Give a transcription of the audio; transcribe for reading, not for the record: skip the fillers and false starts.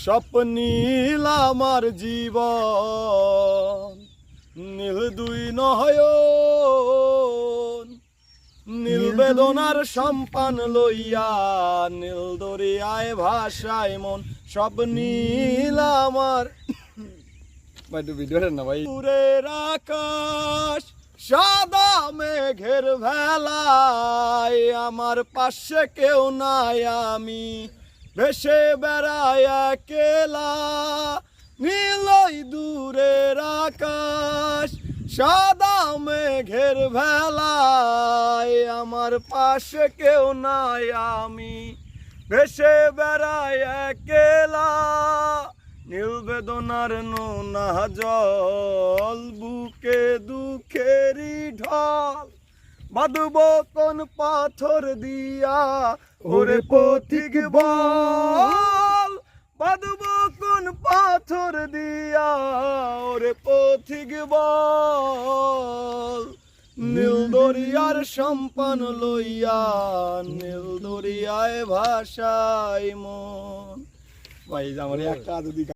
স্বপ্নীল আমার জীবন, নীল দুই নয়ন, নীল বেদনার সম্পান লইয়া, নীল দরিয়ায় ভাষায় মন। স্বপ্নীল আমার ভাই তো ভিডিওটা না ভাই। দূরের আকাশ সাদা মেঘের ভেলায়, আমার পাশে কেউ নাই, আমি ভেসে বেড়াই একলা। নীলই দূরের আকাশ সাদা মেঘের ভেলায়, আমার পাশে কেউ নাই, আমি ভেসে বেড়াই একলা। নীল বেদনার নোনা জল, বুকে দুঃখেরই ঢল, বাঁধব কোন পাথর দিয়া, ওরে পথিক বল। বাঁধব কোন পাথর দিয়া, ওরে পথিক বল। নীল দরিয়ার সম্পান লইয়া, নীল দরিয়ায় ভাষায় মন। ভাই আমার একটা যদি